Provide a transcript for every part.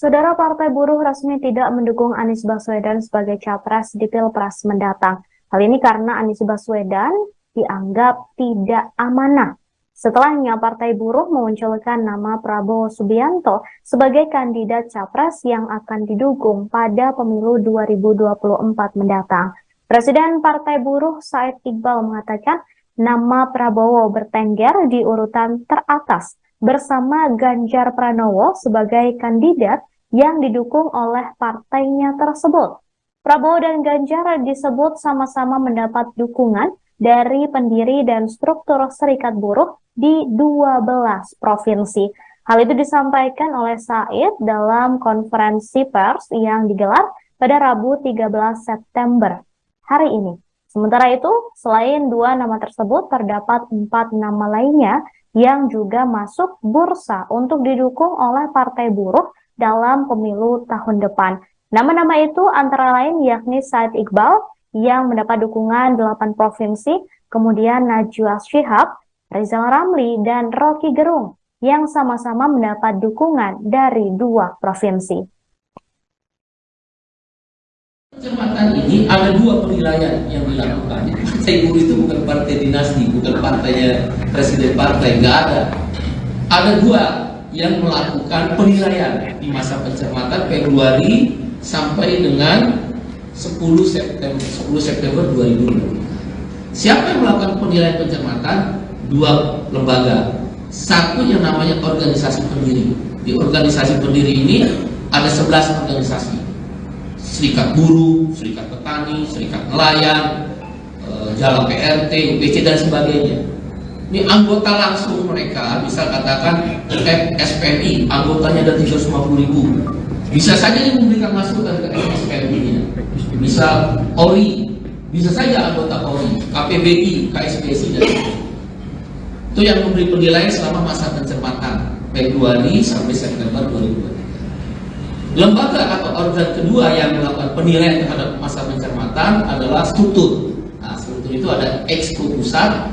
Saudara Partai Buruh resmi tidak mendukung Anies Baswedan sebagai capres di Pilpres mendatang. Hal ini karena Anies Baswedan dianggap tidak amanah. Setelahnya Partai Buruh memunculkan nama Prabowo Subianto sebagai kandidat capres yang akan didukung pada pemilu 2024 mendatang. Presiden Partai Buruh Said Iqbal mengatakan nama Prabowo bertengger di urutan teratas bersama Ganjar Pranowo sebagai kandidat yang didukung oleh partainya tersebut. Prabowo dan Ganjar disebut sama-sama mendapat dukungan dari pendiri dan struktur serikat buruh di 12 provinsi. Hal itu disampaikan oleh Said dalam konferensi pers yang digelar pada Rabu 13 September hari ini. Sementara itu, selain dua nama tersebut, terdapat 4 nama lainnya yang juga masuk bursa untuk didukung oleh Partai Buruh dalam pemilu tahun depan. Nama-nama itu antara lain yakni Said Iqbal yang mendapat dukungan 8 provinsi, kemudian Najwa Shihab, Rizal Ramli, dan Rocky Gerung yang sama-sama mendapat dukungan dari 2 provinsi. Kesempatan ini ada 2 penilaian yang dilakukan. Partai Buruh itu bukan partai dinasti, bukan partainya presiden partai, nggak ada. Ada 2 yang melakukan penilaian di masa pencermatan Februari sampai dengan 10 September 2020. Siapa yang melakukan penilaian pencermatan? 2 lembaga. Satu yang namanya organisasi pendiri. Di organisasi pendiri ini ada 11 organisasi. Serikat Buruh, Serikat Petani, Serikat Nelayan, Jalan PRT, UPC dan sebagainya. Ini anggota langsung mereka, misal katakan SPNI, anggotanya ada 350.000. Bisa saja dia memberikan masukan ke SPNI-nya. Misal ORI, bisa saja anggota ORI, KPBI, KSPSI dan itu yang memberi penilaian selama masa pencermatan Februari sampai September 2023. Lembaga atau organ kedua yang melakukan penilaian terhadap masa pencermatan adalah struktur. Nah, struktur itu ada Exco Pusat,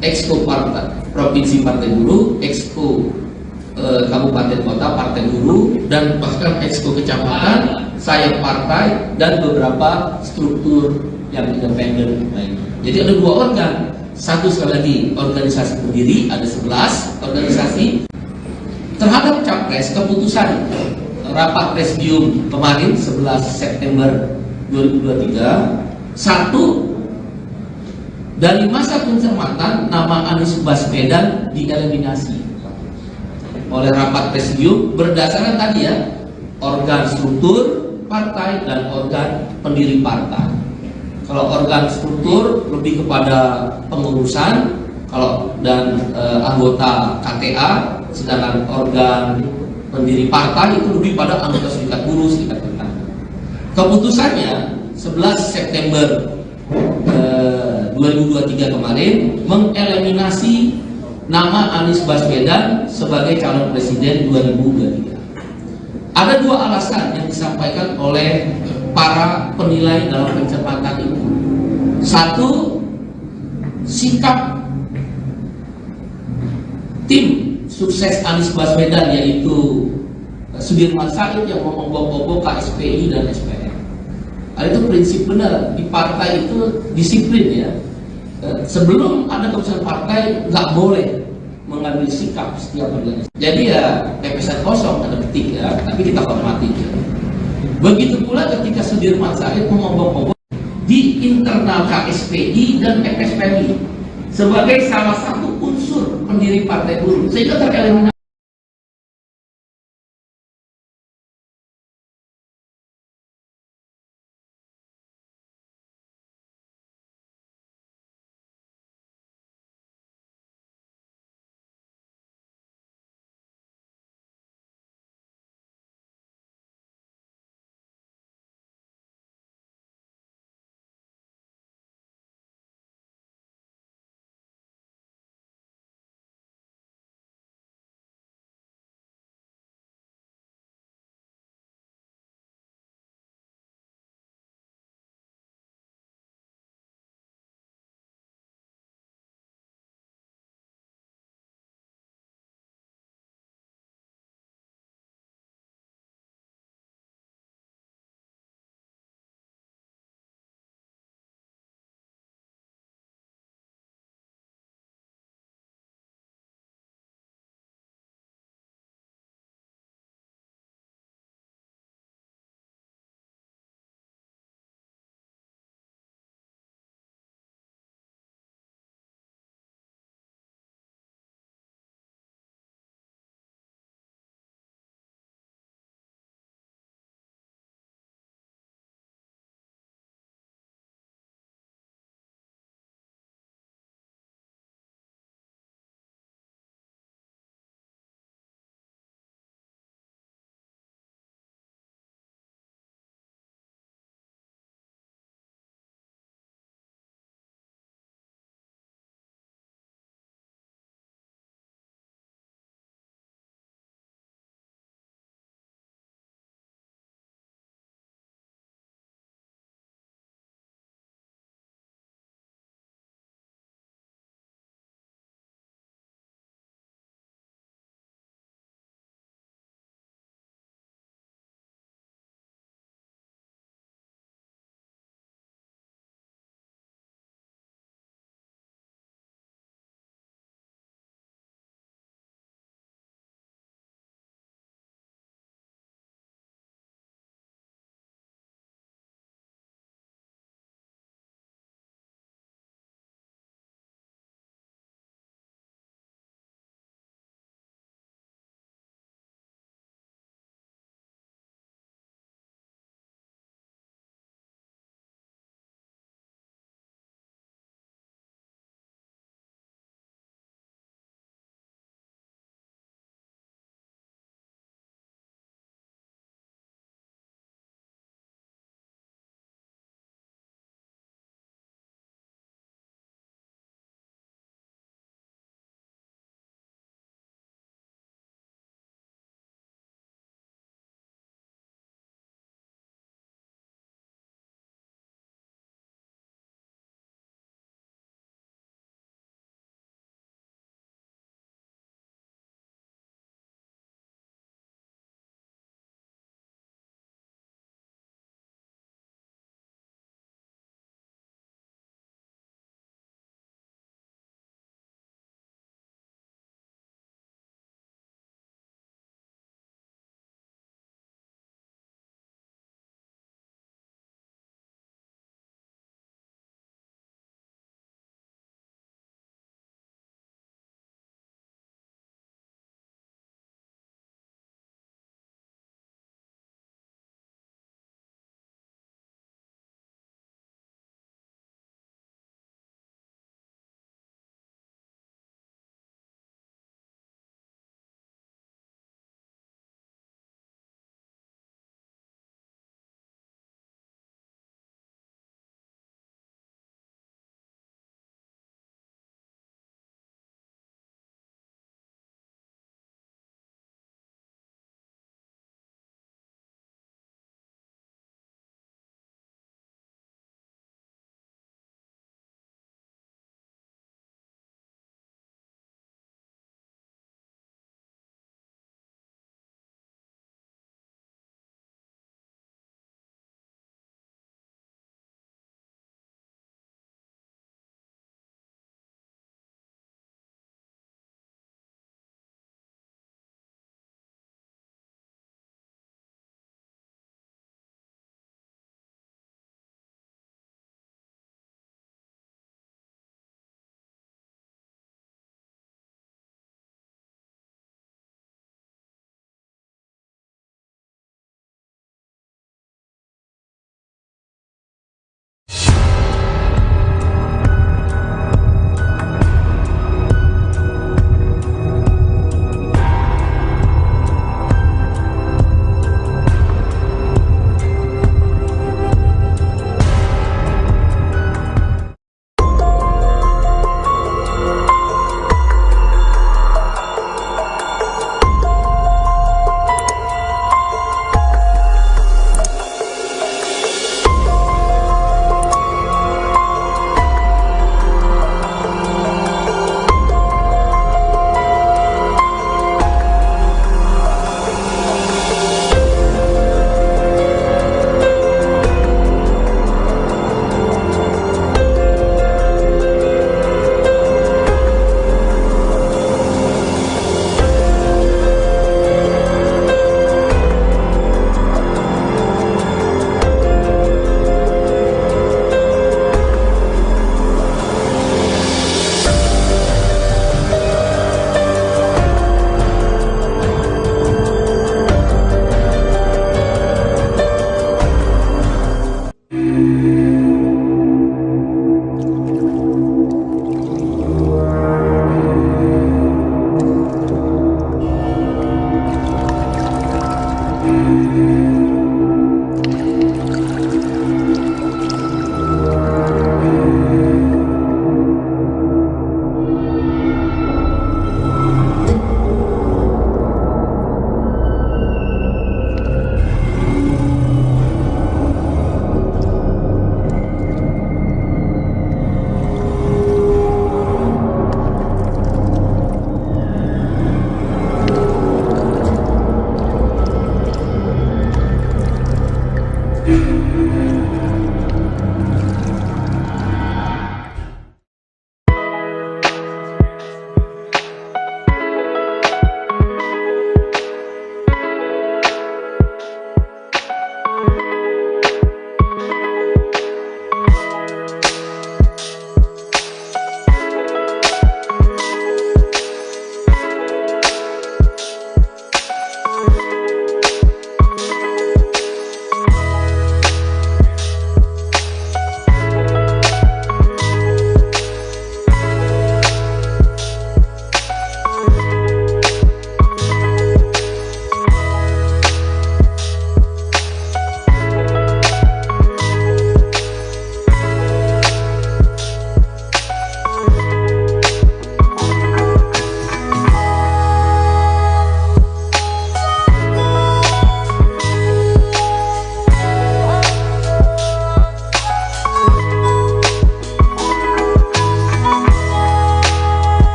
Exco Partai Provinsi Partai Buruh, Exco Kabupaten Kota Partai Buruh, dan bahkan Exco Kecamatan, sayap partai, dan beberapa struktur yang independen lainnya. Jadi ada 2 organ. Satu sekali lagi organisasi pendiri, ada 11 organisasi. Terhadap capres, keputusan rapat presidium kemarin 11 September 2023, 1 dari masa pencermatan nama Anies Baswedan dieliminasi oleh rapat presidium berdasarkan tadi ya, organ struktur partai dan organ pendiri partai. Kalau organ struktur lebih kepada pengurusan, kalau dan anggota KTA, sedangkan organ pendiri partai itu lebih pada anggota serikat buruh, serikat petani. Keputusannya 11 September 2023 kemarin mengeliminasi nama Anies Baswedan sebagai calon presiden 2023. Ada 2 alasan yang disampaikan oleh para penilai dalam pencermatan itu. Satu, sikap tim sukses Anies Baswedan yaitu Sudirman Said yang mengombak-ombak KSPI dan SPM. Itu prinsip benar di partai itu disiplin ya. Sebelum ada keputusan partai nggak boleh mengambil sikap setiap organisasi. Jadi ya TPS kosong ada ketik ya, tapi kita hormati. Ya. Begitu pula ketika Sudirman Said mengombak-ombak di internal KSPI dan FSPI sebagai salah satu unsur pendiri Partai Buruh, sehingga tereliminasi.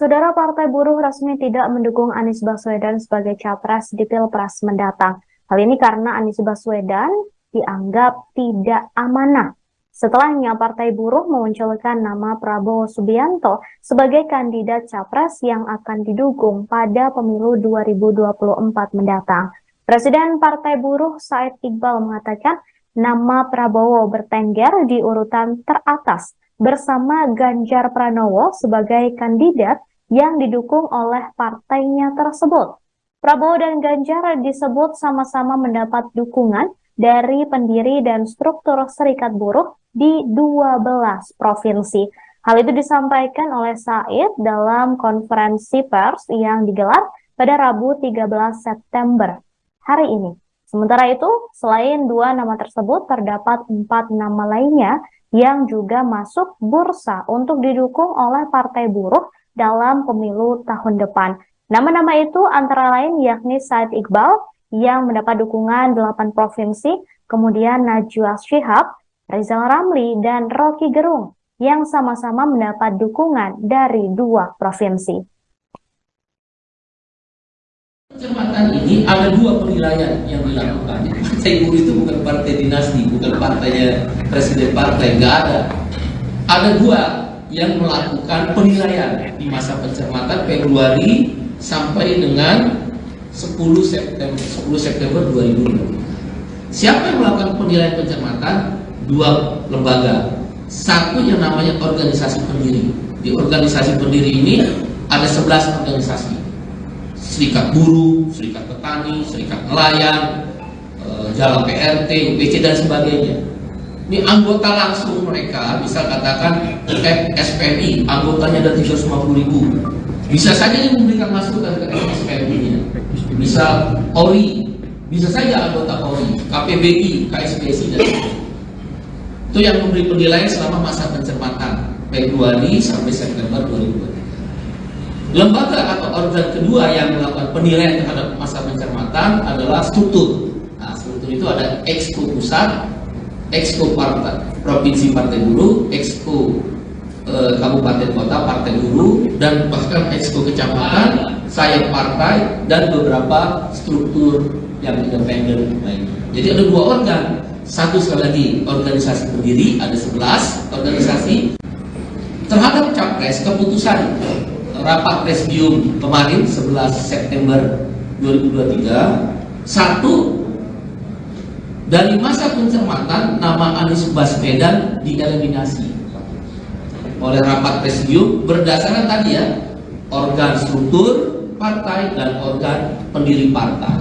Saudara, Partai Buruh resmi tidak mendukung Anies Baswedan sebagai capres di Pilpres mendatang. Hal ini karena Anies Baswedan dianggap tidak amanah. Setelahnya, Partai Buruh memunculkan nama Prabowo Subianto sebagai kandidat capres yang akan didukung pada pemilu 2024 mendatang. Presiden Partai Buruh Said Iqbal mengatakan nama Prabowo bertengger di urutan teratas bersama Ganjar Pranowo sebagai kandidat yang didukung oleh partainya tersebut. Prabowo dan Ganjar disebut sama-sama mendapat dukungan dari pendiri dan struktur serikat buruh di 12 provinsi. Hal itu disampaikan oleh Said dalam konferensi pers yang digelar pada Rabu 13 September hari ini. Sementara itu, selain 2 nama tersebut, terdapat 4 nama lainnya yang juga masuk bursa untuk didukung oleh Partai Buruh dalam pemilu tahun depan. Nama-nama itu antara lain yakni Said Iqbal yang mendapat dukungan 8 provinsi, kemudian Najwa Shihab, Rizal Ramli, dan Rocky Gerung yang sama-sama mendapat dukungan dari 2 provinsi. Pencermatan ini ada 2 penilaian yang dilakukan. Partai Buruh itu bukan partai dinasti, bukan partainya presiden partai, nggak ada. Ada 2 yang melakukan penilaian di masa pencermatan Februari sampai dengan 10 September 2020. Siapa yang melakukan penilaian pencermatan? 2 lembaga. Satu yang namanya organisasi pendiri. Di organisasi pendiri ini ada 11 organisasi. Serikat Buruh, Serikat Petani, Serikat Nelayan, Jalan PRT, UPC dan sebagainya. Ini anggota langsung mereka, misal katakan SPNI, anggotanya ada 350.000. Bisa saja dia memberikan masukan ke SPMI-nya, bisa ORI, bisa saja anggota ORI, KPBI, KSPSI, dan itu yang memberi penilaian selama masa pencermatan Februari sampai September 2023. Lembaga atau organ kedua yang melakukan penilaian terhadap masa pencermatan adalah struktur. Nah, struktur itu ada Exco pusat, Exco partai, provinsi partai buruh, Exco kabupaten kota partai buruh, dan bahkan Exco kecamatan, sayap partai, dan beberapa struktur yang independen lainnya. Jadi ada dua organ. Satu, sekali lagi, organisasi berdiri, ada 11 organisasi. Terhadap capres, keputusan rapat presidium kemarin 11 September 2023, satu, dari masa pencermatan nama Anies Baswedan dieliminasi oleh rapat presidium berdasarkan tadi ya, organ struktur partai dan organ pendiri partai.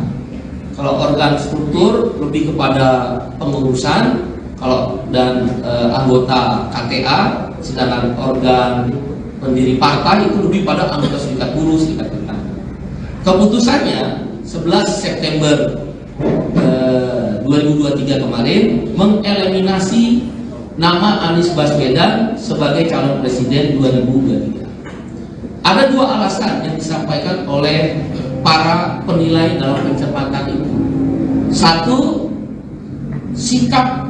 Kalau organ struktur lebih kepada pengurusan, kalau dan anggota KTA, sedangkan organ pendiri partai itu lebih pada anggota serikat buruh, serikat petani. Keputusannya 11 September 2023 kemarin mengeliminasi nama Anies Baswedan sebagai calon presiden 2023. Ada dua alasan yang disampaikan oleh para penilai dalam pencermatan itu. Satu, sikap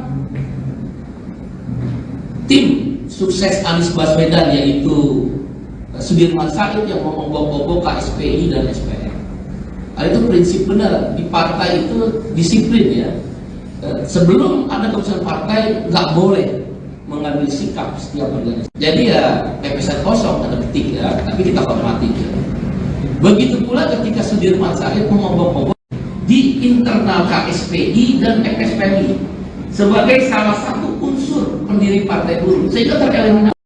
tim sukses Anies Baswedan yaitu Sudirman Said yang mengombok-ombok KSPI dan SPM. Nah, itu prinsip benar di partai itu disiplin ya. Sebelum ada keputusan partai nggak boleh mengambil sikap setiap organisasi. Jadi ya PPS kosong tanda petik ya, tapi kita hormati ya. Begitu pula ketika Sudirman Said mengombok-ombok di internal KSPI dan FSPMI sebagai salah satu unsur pendiri partai buruh, sehingga tereliminasi.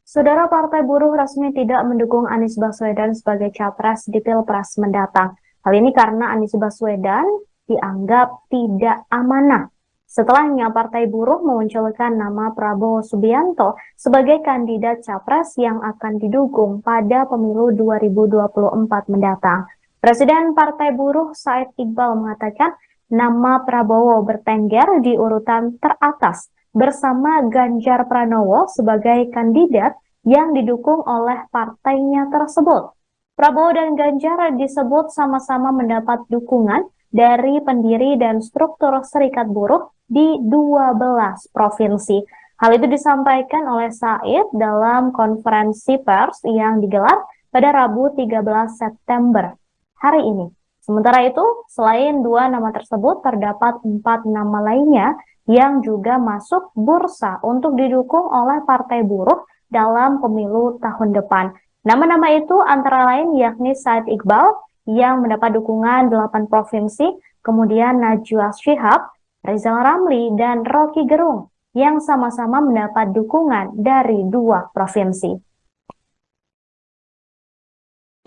Saudara, Partai Buruh resmi tidak mendukung Anies Baswedan sebagai capres di Pilpres mendatang. Hal ini karena Anies Baswedan dianggap tidak amanah. Setelahnya, Partai Buruh memunculkan nama Prabowo Subianto sebagai kandidat capres yang akan didukung pada pemilu 2024 mendatang. Presiden Partai Buruh Said Iqbal mengatakan nama Prabowo bertengger di urutan teratas bersama Ganjar Pranowo sebagai kandidat yang didukung oleh partainya tersebut. Prabowo dan Ganjar disebut sama-sama mendapat dukungan dari pendiri dan struktur Serikat Buruh di 12 provinsi. Hal itu disampaikan oleh Said dalam konferensi pers yang digelar pada Rabu 13 September hari ini. Sementara itu, selain 2 nama tersebut, terdapat 4 nama lainnya yang juga masuk bursa untuk didukung oleh Partai Buruh dalam pemilu tahun depan. Nama-nama itu antara lain yakni Said Iqbal yang mendapat dukungan 8 provinsi, kemudian Najwa Shihab, Rizal Ramli, dan Rocky Gerung yang sama-sama mendapat dukungan dari 2 provinsi.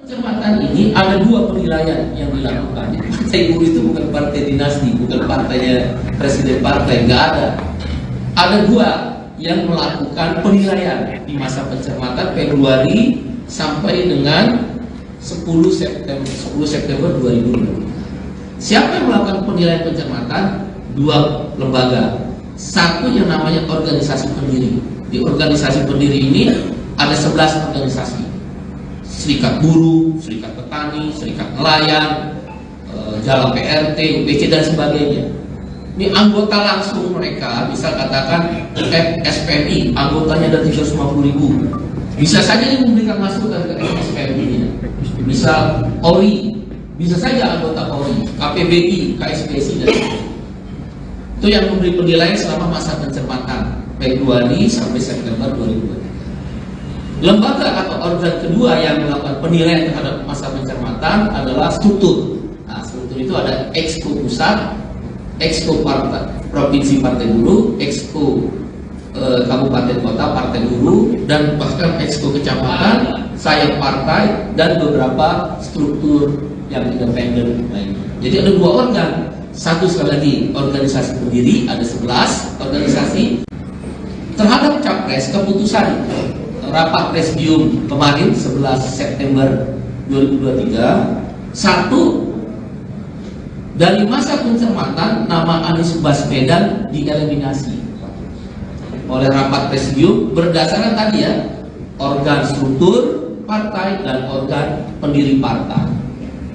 Pencermatan ini ada 2 penilaian yang dilakukan. Partai Buruh itu bukan partai dinasti, bukan partainya presiden partai, nggak ada. Ada 2 yang melakukan penilaian di masa pencermatan Februari sampai dengan 10 September 2020. Siapa yang melakukan penilaian pencermatan? 2 lembaga. Satu yang namanya organisasi pendiri. Di organisasi pendiri ini ada 11 organisasi. Serikat Buruh, Serikat Petani, Serikat Nelayan, Jalan PRT, UPC dan sebagainya. Ini anggota langsung mereka, bisa katakan SPMI, anggotanya ada 350.000. Bisa saja dia memberikan masukan ke SPMI-nya. Bisa ORI, bisa saja anggota ORI, KPBI, KSPSI dan sebagainya. Itu yang memberi penilaian selama masa pencermatan Februari sampai September 2020. Lembaga atau organ kedua yang melakukan penilaian terhadap masa pencermatan adalah struktur. Nah, struktur itu ada Exco Pusat, Exco Provinsi Partai Buruh, Exco Kabupaten Kota Partai Buruh, dan bahkan Exco Kecamatan, sayap partai, dan beberapa struktur yang independen lainnya. Jadi ada 2 organ. Satu sekali lagi organisasi pendiri, ada 11 organisasi. Terhadap capres, keputusan rapat presidium kemarin 11 September 2023, 1 dari masa pencermatan nama Anies Baswedan dieliminasi oleh rapat presidium berdasarkan tadi ya, organ struktur partai dan organ pendiri partai.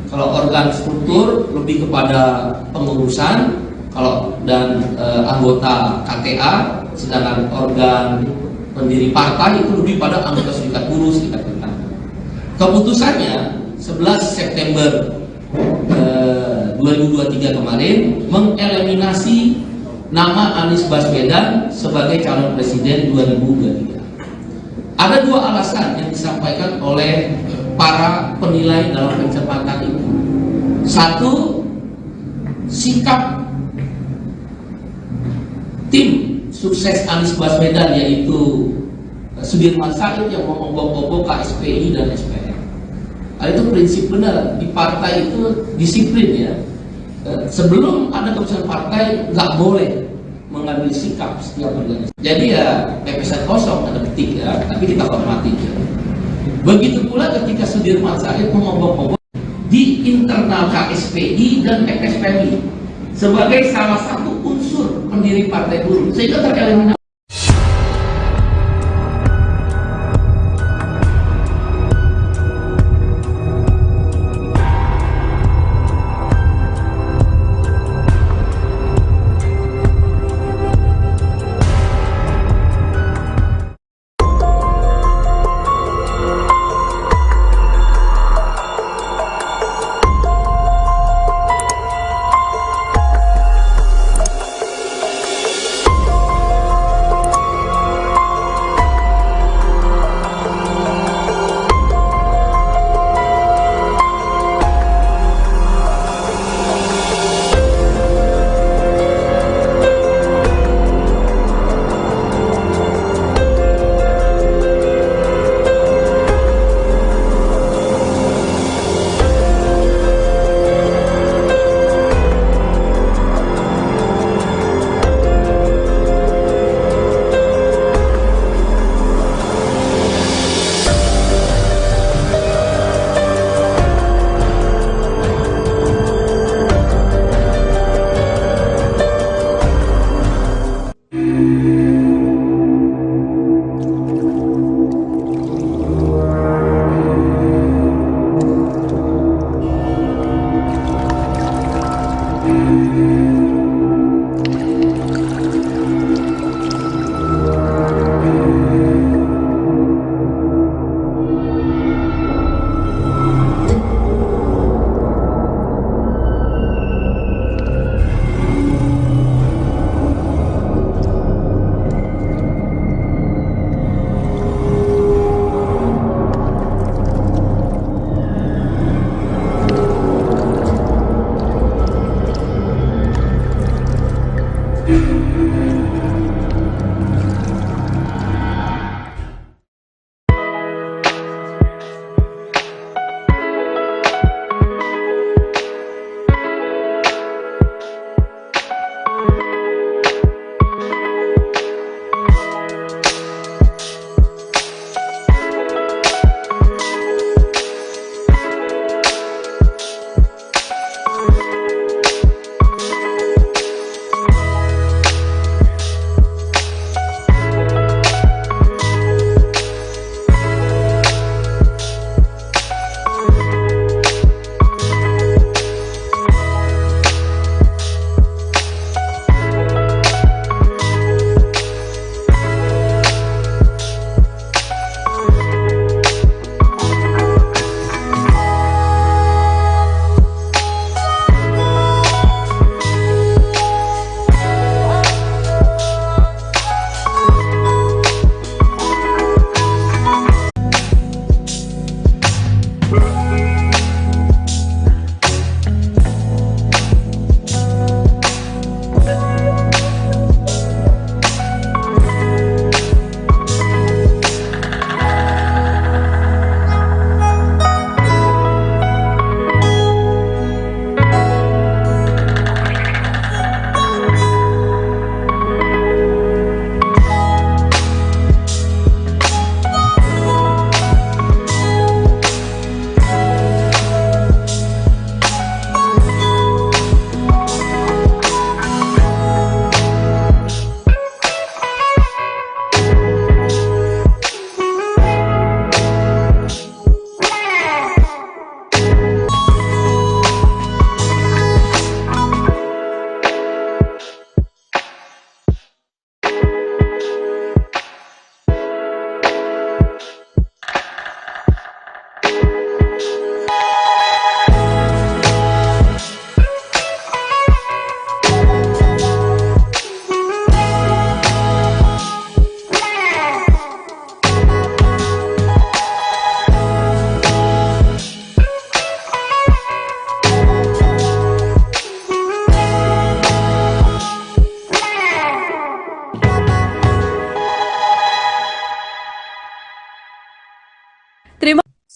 Kalau organ struktur lebih kepada pengurusan, kalau dan anggota KTA, sedangkan organ pendiri partai itu lebih pada anggota Serikat Buruh, Serikat Petani. Keputusannya 11 September 2023 kemarin mengeliminasi nama Anies Baswedan sebagai calon presiden 2023. Ada 2 alasan yang disampaikan oleh para penilai dalam pencermatan itu. 1, sikap tim sukses Anies Baswedan yaitu Sudirman Said yang mengombak-ombak KSPI dan SPM. Itu prinsip benar di partai itu disiplin ya. Sebelum ada keputusan partai nggak boleh mengambil sikap setiap organisasi. Jadi ya pepesan kosong ada petik ya, tapi kita hormati. Ya. Begitu pula ketika Sudirman Said mengombak-ombak di internal KSPI dan FSPI sebagai salah satu unsur pendiri Partai Buruh sehingga tereliminasi.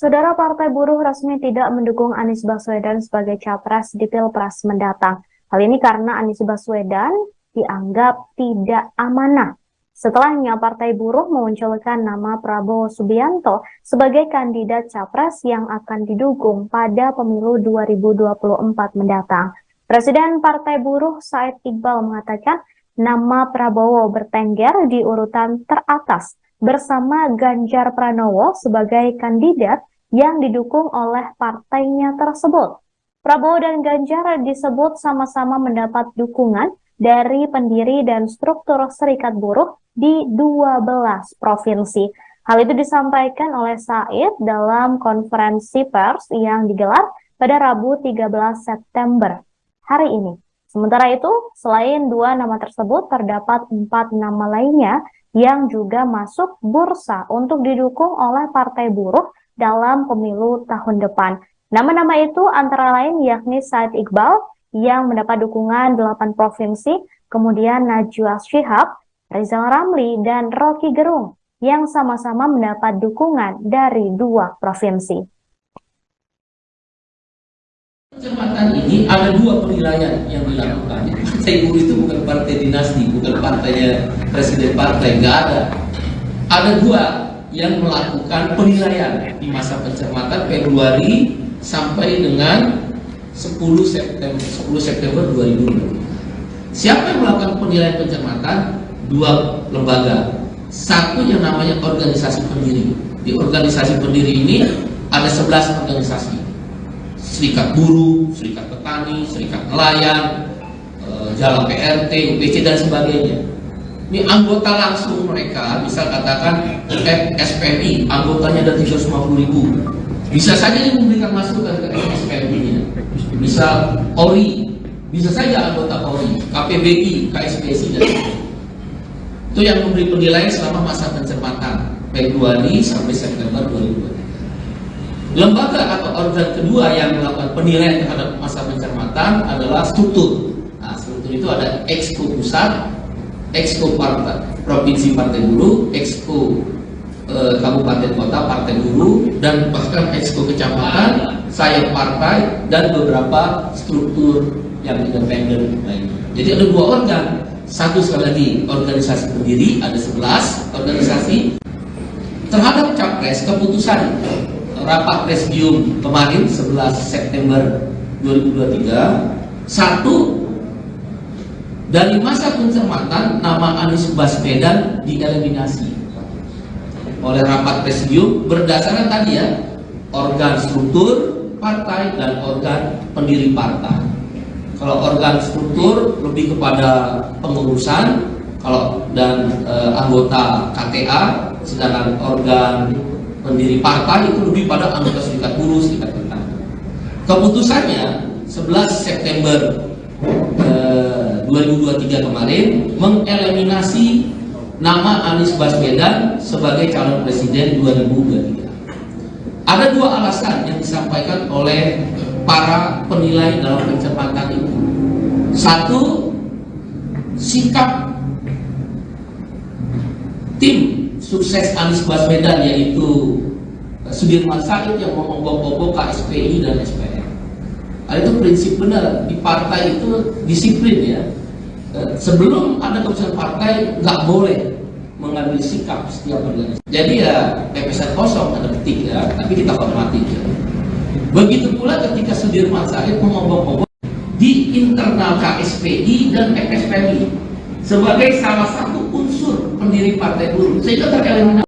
Saudara, Partai Buruh resmi tidak mendukung Anies Baswedan sebagai capres di Pilpres mendatang. Hal ini karena Anies Baswedan dianggap tidak amanah. Setelahnya, Partai Buruh memunculkan nama Prabowo Subianto sebagai kandidat capres yang akan didukung pada pemilu 2024 mendatang. Presiden Partai Buruh Said Iqbal mengatakan nama Prabowo bertengger di urutan teratas bersama Ganjar Pranowo sebagai kandidat yang didukung oleh partainya tersebut. Prabowo dan Ganjar disebut sama-sama mendapat dukungan dari pendiri dan struktur Serikat Buruh di 12 provinsi. Hal itu disampaikan oleh Said dalam konferensi pers yang digelar pada Rabu 13 September hari ini. Sementara itu, selain 2 nama tersebut, terdapat 4 nama lainnya yang juga masuk bursa untuk didukung oleh Partai Buruh dalam pemilu tahun depan. Nama-nama itu antara lain yakni Said Iqbal yang mendapat dukungan 8 provinsi, kemudian Najwa Shihab, Rizal Ramli, dan Rocky Gerung yang sama-sama mendapat dukungan dari 2 provinsi. Pencermatan ini ada 2 penilaian yang dilakukan. Partai Buruh itu bukan partai dinasti, bukan partainya presiden partai, nggak ada. Ada 2 yang melakukan penilaian di masa pencermatan Februari sampai dengan 10 September 2020. Siapa yang melakukan penilaian pencermatan? 2 lembaga. Satu yang namanya organisasi pendiri. Di organisasi pendiri ini ada 11 organisasi. Serikat Buruh, Serikat Petani, Serikat Nelayan, Jalan PRT, UPC dan sebagainya. Ini anggota langsung mereka, misal katakan SPMI, anggotanya ada 350.000. Bisa saja dia memberikan masukan ke SPMI-nya. Misal ORI, bisa saja anggota ORI, KPBI, KSPSI dan sebagainya. Itu yang memberi penilaian selama masa pencermatan Februari sampai September 2020. Lembaga atau organ kedua yang melakukan penilaian terhadap masa pencermatan adalah struktur. Nah, struktur itu ada Exco Pusat, Exco Partai Provinsi Partai Buruh, Exco Kabupaten Kota Partai Buruh, dan bahkan Exco Kecamatan, sayap partai, dan beberapa struktur yang independen lainnya. Jadi ada 2 organ. Satu sekali lagi organisasi berdiri, ada 11 organisasi. Terhadap Capres, keputusan rapat presidium kemarin 11 September 2023, satu, dari masa pencermatan nama Anies Baswedan dieliminasi oleh rapat presidium berdasarkan tadi ya, organ struktur partai dan organ pendiri partai. Kalau organ struktur lebih kepada pengurusan, kalau dan anggota KTA, sedangkan organ pendiri partai itu lebih pada anggota serikat buruh, serikat petani. Keputusannya 11 September 2023 kemarin mengeliminasi nama Anies Baswedan sebagai calon presiden 2023. Ada 2 alasan yang disampaikan oleh para penilai dalam pencermatan itu. Satu, sikap tim sukses Anies Baswedan yaitu Sudirman Said yang mengombak-ombak KSPI dan SPR. Itu prinsip benar di partai itu disiplin ya. Sebelum ada keputusan partai nggak boleh mengambil sikap setiap organisasi. Jadi ya PPSN kosong ada ketik ya, tapi kita hormati ya. Begitu pula ketika Sudirman Said mengombak-ombak di internal KSPI dan FSPI sebagai salah satu unsur pendiri partai buruh, sehingga tereliminasi.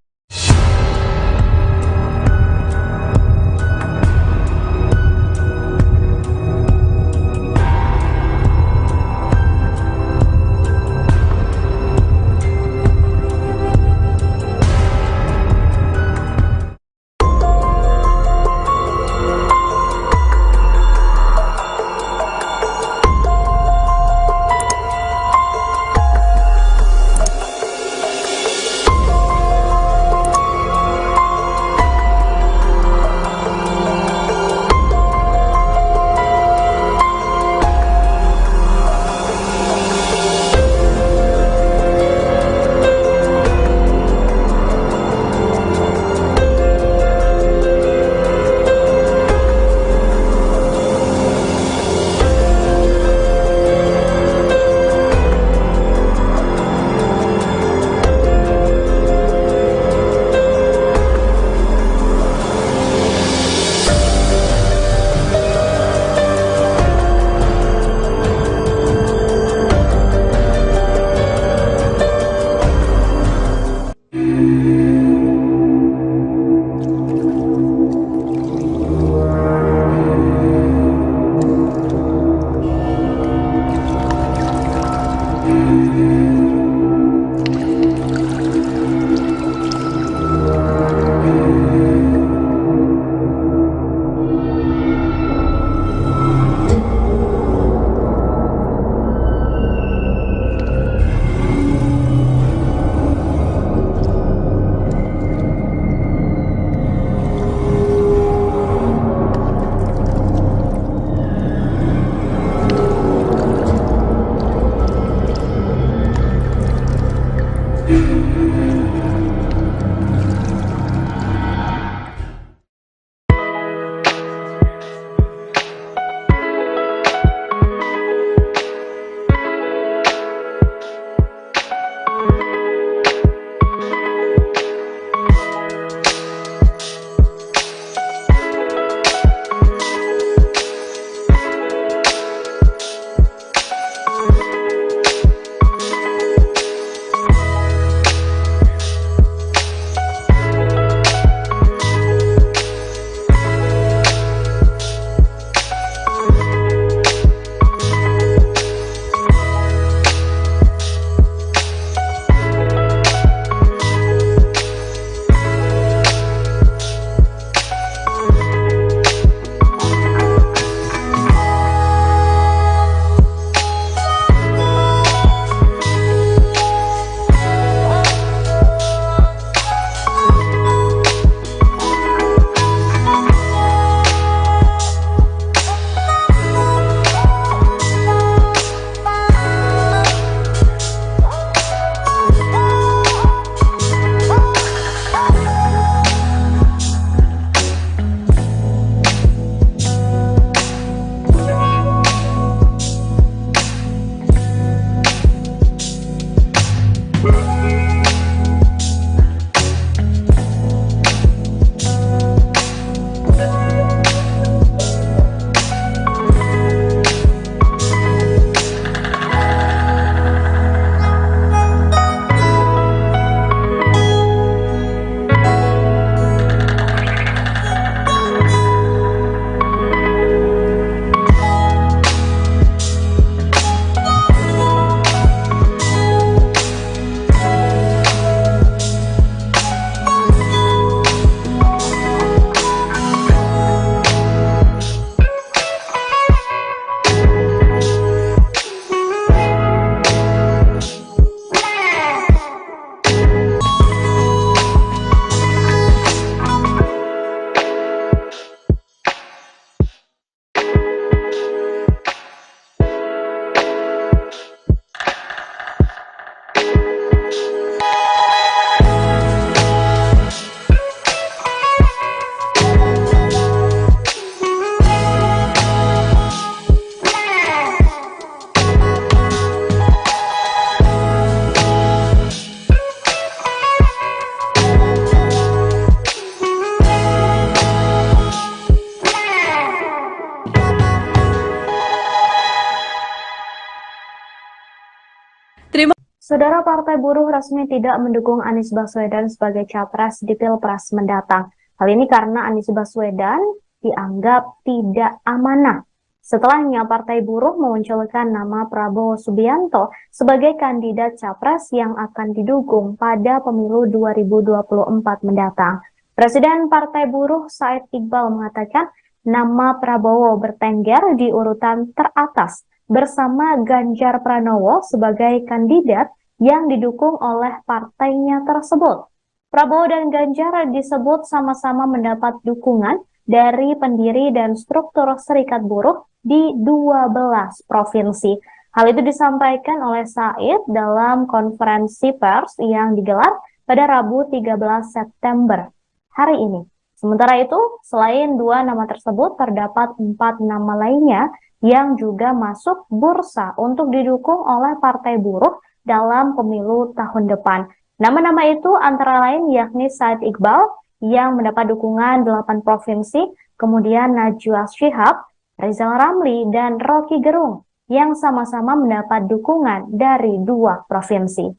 Terima Saudara, Partai Buruh resmi tidak mendukung Anies Baswedan sebagai capres di Pilpres mendatang. Hal ini karena Anies Baswedan dianggap tidak amanah. Setelahnya, Partai Buruh memunculkan nama Prabowo Subianto sebagai kandidat capres yang akan didukung pada pemilu 2024 mendatang. Presiden Partai Buruh Said Iqbal mengatakan nama Prabowo bertengger di urutan teratas bersama Ganjar Pranowo sebagai kandidat yang didukung oleh partainya tersebut. Prabowo dan Ganjar disebut sama-sama mendapat dukungan dari pendiri dan struktur Serikat Buruh di 12 provinsi. Hal itu disampaikan oleh Said dalam konferensi pers yang digelar pada Rabu 13 September hari ini. Sementara itu, selain 2 nama tersebut, terdapat 4 nama lainnya yang juga masuk bursa untuk didukung oleh Partai Buruh dalam pemilu tahun depan. Nama-nama itu antara lain yakni Said Iqbal yang mendapat dukungan 8 provinsi, kemudian Najwa Shihab, Rizal Ramli, dan Rocky Gerung yang sama-sama mendapat dukungan dari 2 provinsi.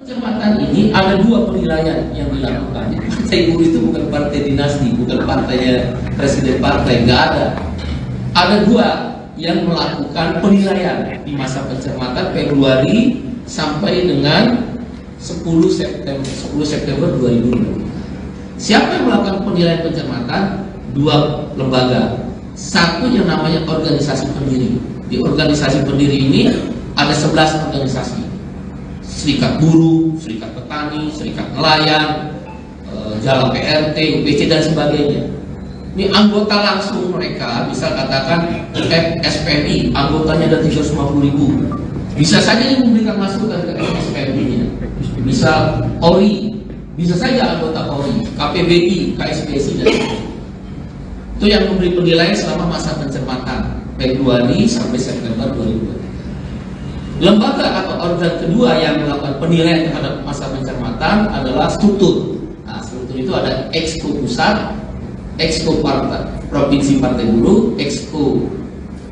Pencermatan ini ada 2 penilaian yang dilakukan. Partai Buruh itu bukan partai dinasti, bukan partainya presiden partai, nggak ada. Ada 2 yang melakukan penilaian di masa pencermatan Februari sampai dengan 10 September 2020. Siapa yang melakukan penilaian pencermatan? 2 lembaga. Satu yang namanya organisasi pendiri. Di organisasi pendiri ini ada 11 organisasi. Serikat Buruh, Serikat Petani, Serikat Nelayan, Jalan PRT, UPC dan sebagainya. Ini anggota langsung mereka, bisa katakan SPMI, anggotanya ada 350.000. Bisa saja dia memberikan masukan ke SPMI-nya. Bisa ORI, bisa saja anggota ORI, KPBI, KSBSI dan sebagainya. Itu yang memberi penilaian selama masa pencermatan Februari sampai September 2020. Lembaga atau organ kedua yang melakukan penilaian terhadap masa pencermatan adalah struktur. Nah, struktur itu ada Exco Pusat, Exco Provinsi Partai Buruh, Exco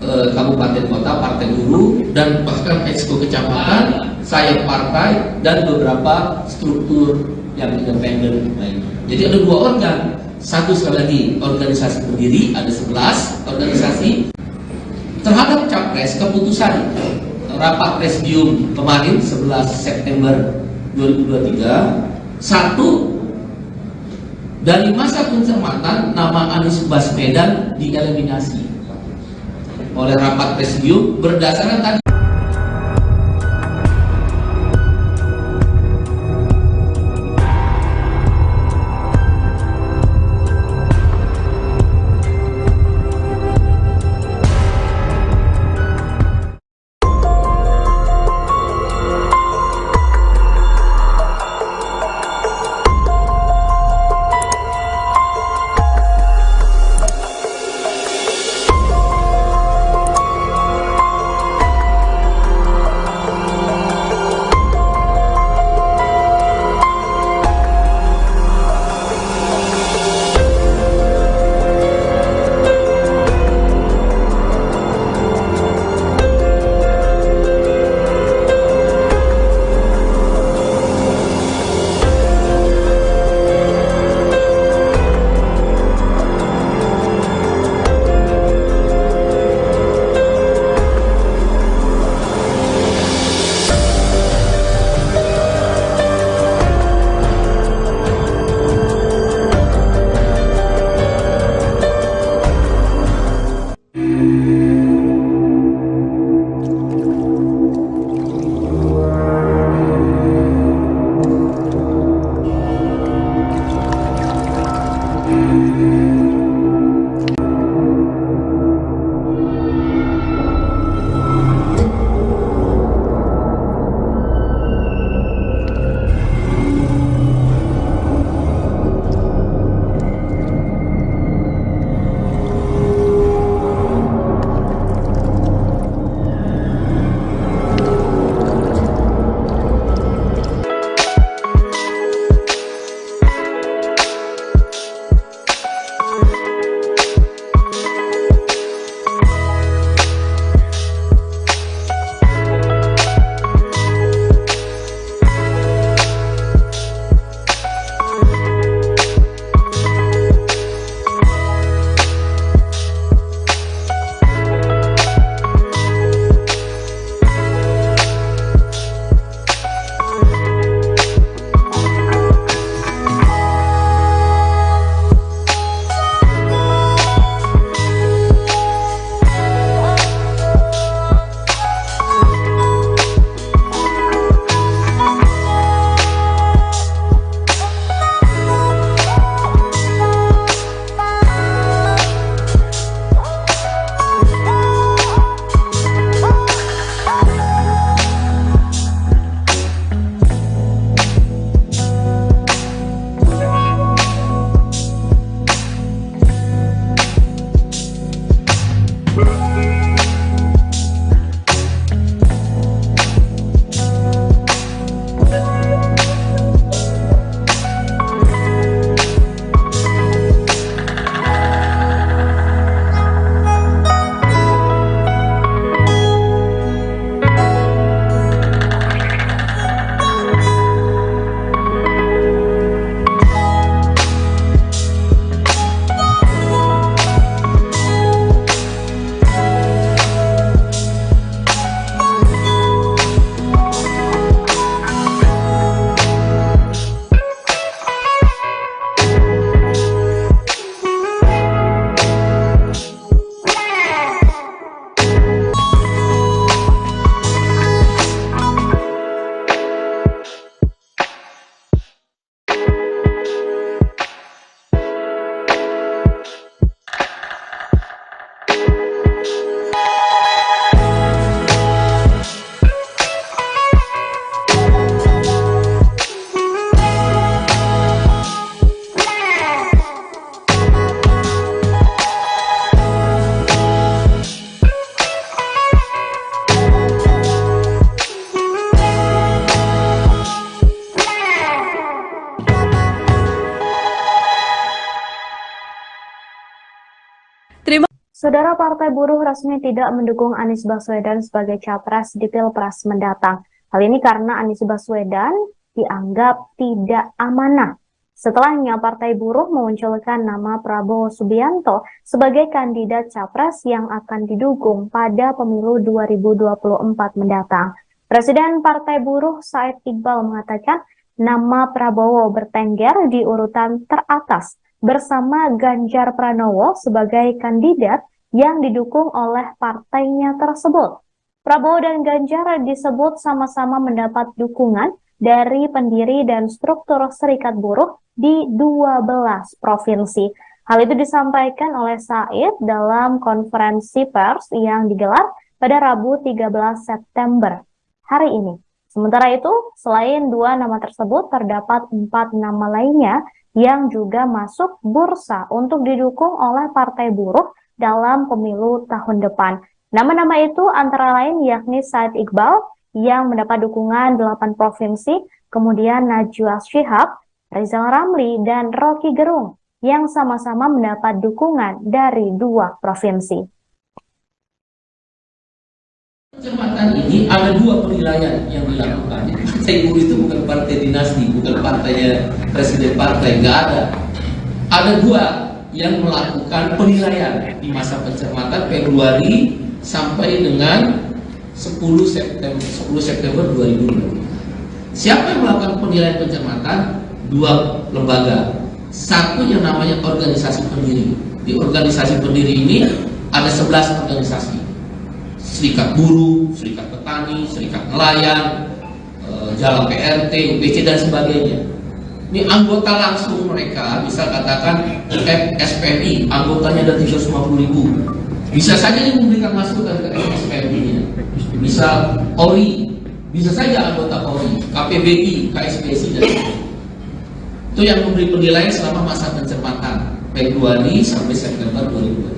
Kabupaten Kota Partai Buruh, dan bahkan Exco Kecamatan, sayap partai, dan beberapa struktur yang independen lainnya. Jadi ada 2 organ. Satu sekali lagi organisasi pendiri, ada 11 organisasi. Terhadap capres, keputusan rapat presidium kemarin 11 September 2023, 1 dari masa pencermatan nama Anies Baswedan dieliminasi oleh rapat presidium berdasarkan tadi Saudara, Partai Buruh resmi tidak mendukung Anies Baswedan sebagai capres di Pilpres mendatang. Hal ini karena Anies Baswedan dianggap tidak amanah. Setelahnya, Partai Buruh memunculkan nama Prabowo Subianto sebagai kandidat capres yang akan didukung pada pemilu 2024 mendatang. Presiden Partai Buruh Said Iqbal mengatakan nama Prabowo bertengger di urutan teratas bersama Ganjar Pranowo sebagai kandidat yang didukung oleh partainya tersebut. Prabowo dan Ganjar disebut sama-sama mendapat dukungan dari pendiri dan struktur Serikat Buruh di 12 provinsi. Hal itu disampaikan oleh Said dalam konferensi pers yang digelar pada Rabu 13 September hari ini. Sementara itu, selain 2 nama tersebut, terdapat 4 nama lainnya yang juga masuk bursa untuk didukung oleh Partai Buruh dalam pemilu tahun depan. Nama-nama itu antara lain yakni Said Iqbal yang mendapat dukungan 8 provinsi, kemudian Najwa Shihab, Rizal Ramli, dan Rocky Gerung yang sama-sama mendapat dukungan dari 2 provinsi. Kesempatan ini ada 2 penilaian yang dilakukan. Partai Buruh itu bukan partai dinasti, bukan partainya presiden partai, nggak ada. Ada 2 yang melakukan penilaian di masa pencermatan Februari sampai dengan 10 September 2020. Siapa yang melakukan penilaian pencermatan? 2 lembaga. Satu yang namanya organisasi pendiri. Di organisasi pendiri ini ada 11 organisasi. Serikat Buruh, Serikat Petani, Serikat Nelayan, Jalan PRT, UPC dan sebagainya. Ini anggota langsung mereka, bisa katakan SPMI, anggotanya ada 350.000. Bisa saja dia memberikan masukan ke SPMI-nya. Bisa ORI, bisa saja anggota ORI, KPBI, KSBSI dan sebagainya. Itu yang memberi penilaian selama masa pencermatan Februari sampai September 2020.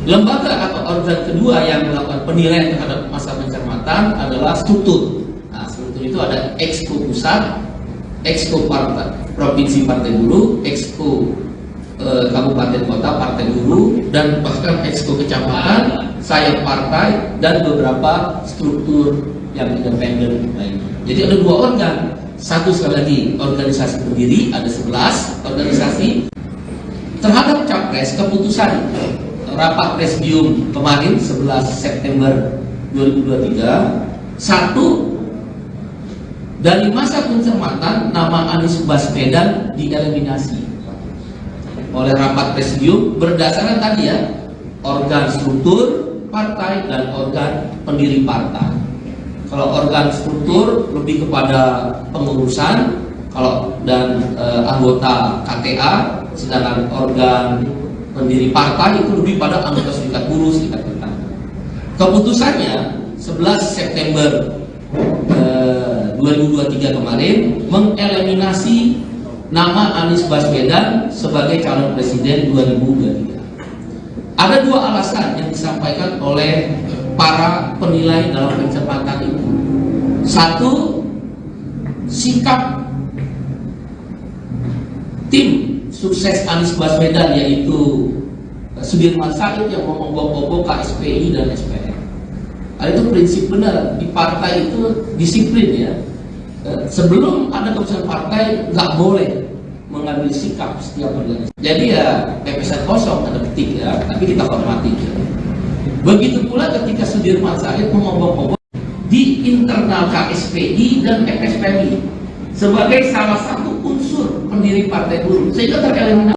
Lembaga atau organ kedua yang melakukan penilaian terhadap masa pencermatan adalah struktur. Nah, struktur itu ada Exco Pusat, Exco Partai Provinsi Partai Buruh, Exco Kabupaten Kota Partai Buruh, dan bahkan Exco Kecamatan, sayap partai, dan beberapa struktur yang independen lainnya. Jadi ada 2 organ. Satu sekali lagi organisasi pendiri, ada 11 organisasi. Terhadap capres, keputusan rapat presidium kemarin 11 September 2023, 1 dari masa pencermatan nama Anies Baswedan dieliminasi oleh rapat presidium berdasarkan tadi ya, organ struktur partai dan organ pendiri partai. Kalau organ struktur lebih kepada pengurusan, kalau dan anggota KTA, sedangkan organ pendiri partai itu lebih pada anggota Serikat Buruh, Serikat Petani. Keputusannya 11 September 2023 kemarin mengeliminasi nama Anies Baswedan sebagai calon presiden 2023. Ada 2 alasan yang disampaikan oleh para penilai dalam pencermatan itu. 1, sikap tim sukses Anies Baswedan yaitu Sudirman Said yang mengombak-ombak KSPI dan SPM. Itu prinsip benar di partai itu disiplin ya. Sebelum ada keputusan partai nggak boleh mengambil sikap setiap organisasi. Jadi ya PPS kosong ada petik ya, tapi kita hormati. Begitu pula ketika Sudirman Said mengombak-ombak di internal KSPI dan FSPI sebagai salah satu unsur pendiri Partai Buruh, sehingga tereliminasi.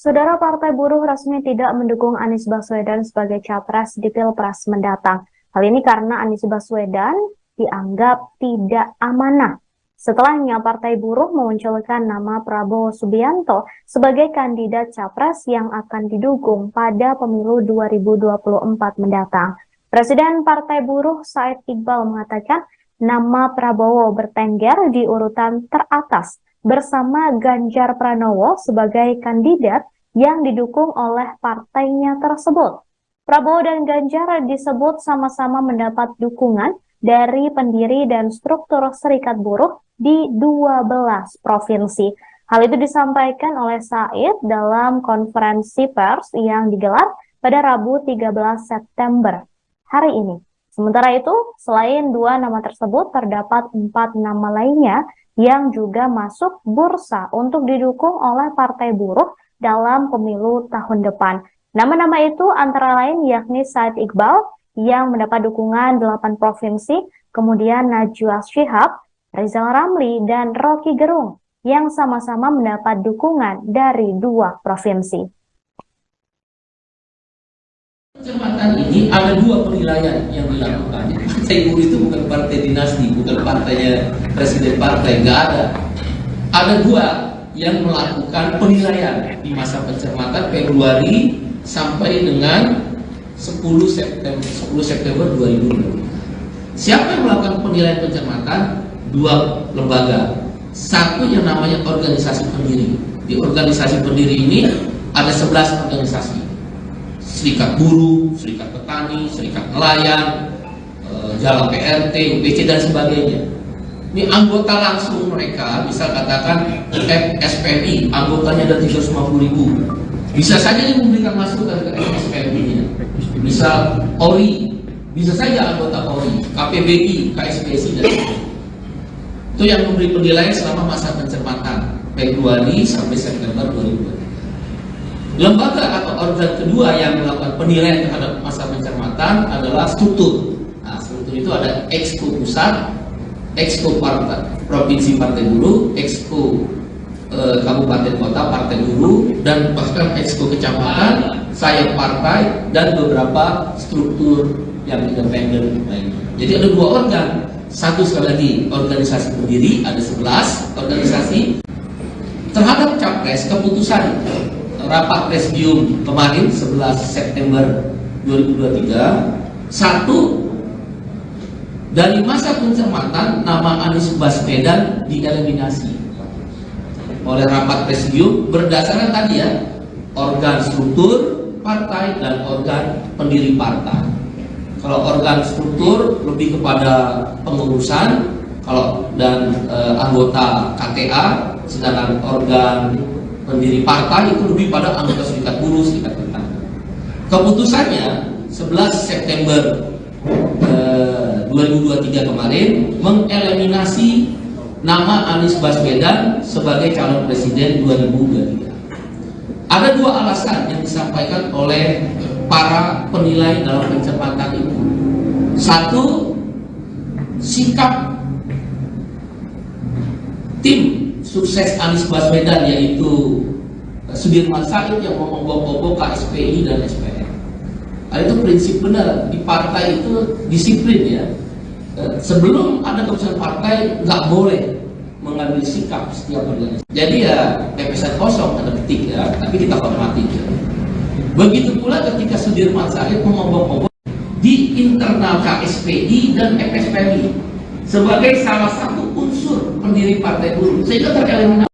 Saudara, Partai Buruh resmi tidak mendukung Anies Baswedan sebagai capres di Pilpres mendatang. Hal ini karena Anies Baswedan dianggap tidak amanah. Setelahnya, Partai Buruh memunculkan nama Prabowo Subianto sebagai kandidat capres yang akan didukung pada pemilu 2024 mendatang. Presiden Partai Buruh Said Iqbal mengatakan nama Prabowo bertengger di urutan teratas bersama Ganjar Pranowo sebagai kandidat yang didukung oleh partainya tersebut. Prabowo dan Ganjar disebut sama-sama mendapat dukungan dari pendiri dan struktur Serikat Buruh di 12 provinsi. Hal itu disampaikan oleh Said dalam konferensi pers yang digelar pada Rabu 13 September hari ini. Sementara itu, selain 2 nama tersebut, terdapat 4 nama lainnya yang juga masuk bursa untuk didukung oleh Partai Buruh dalam pemilu tahun depan. Nama-nama itu antara lain yakni Said Iqbal yang mendapat dukungan 8 provinsi, kemudian Najwa Shihab, Rizal Ramli, dan Rocky Gerung yang sama-sama mendapat dukungan dari 2 provinsi. Kesempatan ini ada 2 penilaian yang dilakukan. Partai Buruh itu bukan partai dinasti, bukan partainya presiden partai, nggak ada. Ada 2 yang melakukan penilaian di masa pencermatan Februari sampai dengan 10 September 2020. Siapa yang melakukan penilaian pencermatan? 2 lembaga. Satu yang namanya organisasi pendiri. Di organisasi pendiri ini ada 11 organisasi. Serikat Buruh, Serikat Petani, Serikat Nelayan, Jalan PRT, UPC dan sebagainya. Ini anggota langsung mereka, misal katakan SPMI, anggotanya ada 350.000. Bisa saja dia memberikan masukan ke SPMI-nya. Misal ORI, bisa saja anggota ORI, KPBI, KSPSI dan sebagainya. Itu yang memberi penilaian selama masa pencermatan Februari sampai September 2020. Lembaga atau organ kedua yang melakukan penilaian terhadap masa pencermatan adalah struktur. Nah, struktur itu ada Exco Pusat, Exco Partai Provinsi Partai Buruh, Exco Kabupaten Kota Partai Buruh, dan bahkan Exco Kecamatan, sayap partai, dan beberapa struktur yang independen lainnya. Jadi ada 2 organ. Satu sekali lagi organisasi pendiri, ada 11 organisasi. Terhadap capres, keputusan rapat presidium kemarin 11 September 2023, 1 dari masa pencermatan nama Anies Baswedan dieliminasi oleh rapat presidium berdasarkan tadi ya, organ struktur partai dan organ pendiri partai. Kalau organ struktur lebih kepada pengurusan, kalau dan anggota KTA, sedangkan organ pendiri partai itu lebih pada anggota Serikat Buruh, Serikat Petani. Keputusannya 11 September 2023 kemarin mengeliminasi nama Anies Baswedan sebagai calon presiden 2023. Ada 2 alasan yang disampaikan oleh para penilai dalam pencermatan itu. 1, sikap tim sukses Anies Baswedan yaitu Sudirman Said yang mengobrol-obrol KSPI dan SPR. Nah, itu prinsip benar di partai itu disiplin ya. Sebelum ada keputusan partai nggak boleh mengambil sikap setiap organisasi. Jadi ya PPS kosong tanda petik ya, tapi kita hormati ya. Begitu pula ketika Sudirman Said mengobrol-obrol di internal KSPI dan FSPI sebagai salah satu unsur pendiri Partai Buruh, sehingga tereliminasi.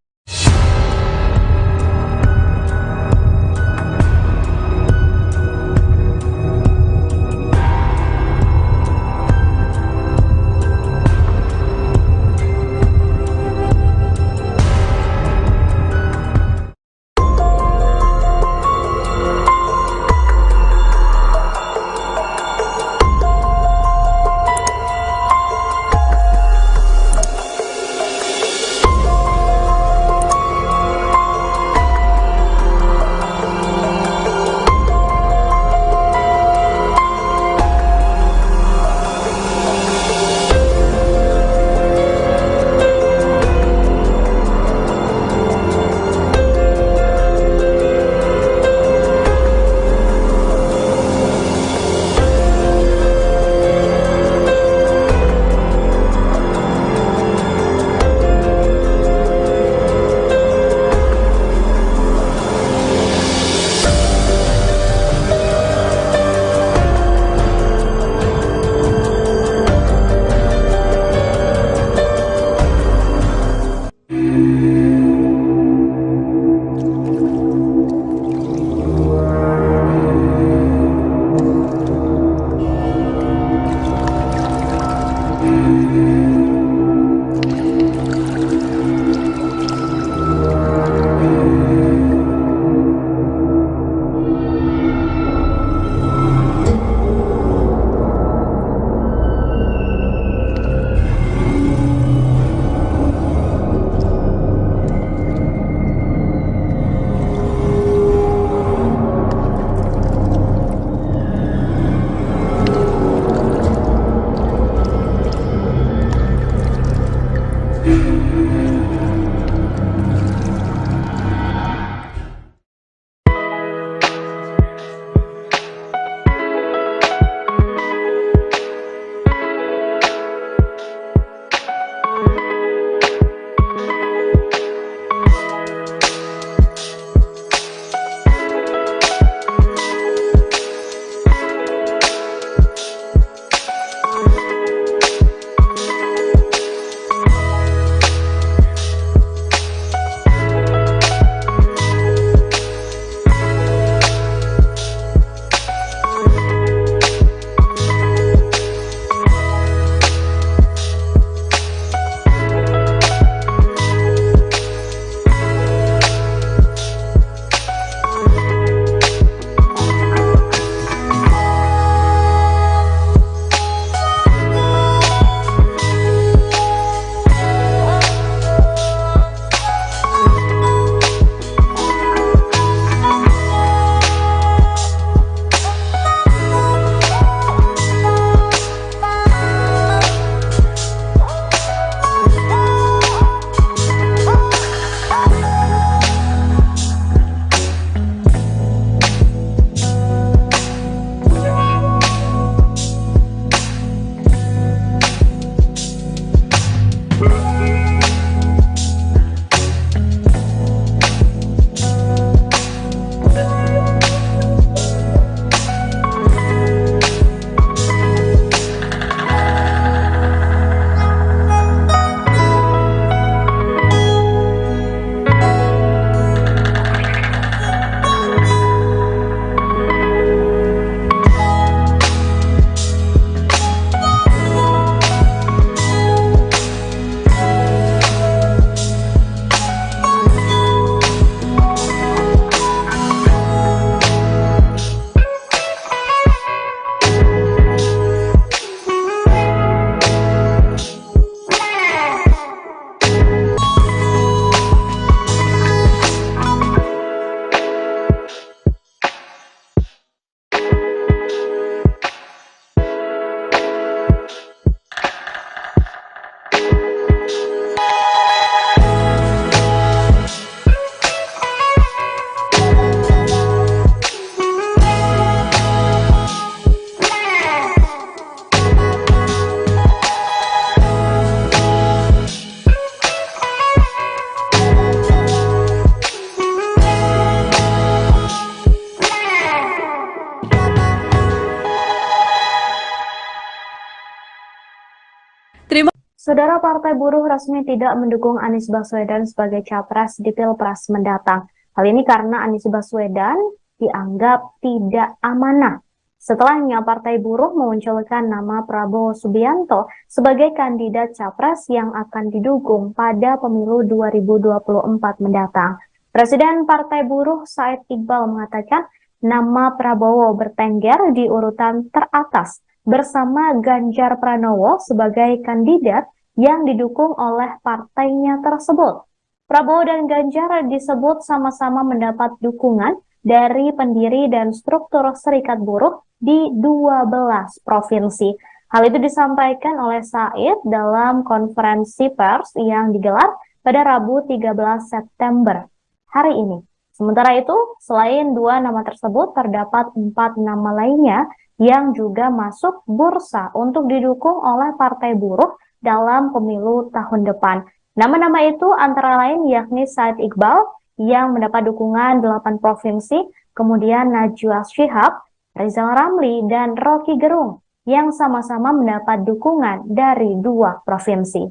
Saudara, Partai Buruh resmi tidak mendukung Anies Baswedan sebagai capres di Pilpres mendatang. Hal ini karena Anies Baswedan dianggap tidak amanah. Setelahnya, Partai Buruh memunculkan nama Prabowo Subianto sebagai kandidat capres yang akan didukung pada pemilu 2024 mendatang. Presiden Partai Buruh Said Iqbal mengatakan nama Prabowo bertengger di urutan teratas bersama Ganjar Pranowo sebagai kandidat yang didukung oleh partainya tersebut. Prabowo dan Ganjar disebut sama-sama mendapat dukungan dari pendiri dan struktur Serikat Buruh di 12 provinsi. Hal itu disampaikan oleh Said dalam konferensi pers yang digelar pada Rabu 13 September hari ini. Sementara itu, selain 2 nama tersebut, terdapat 4 nama lainnya yang juga masuk bursa untuk didukung oleh Partai Buruh dalam pemilu tahun depan. Nama-nama itu antara lain yakni Said Iqbal yang mendapat dukungan 8 provinsi, kemudian Najwa Shihab, Rizal Ramli, dan Rocky Gerung yang sama-sama mendapat dukungan dari 2 provinsi.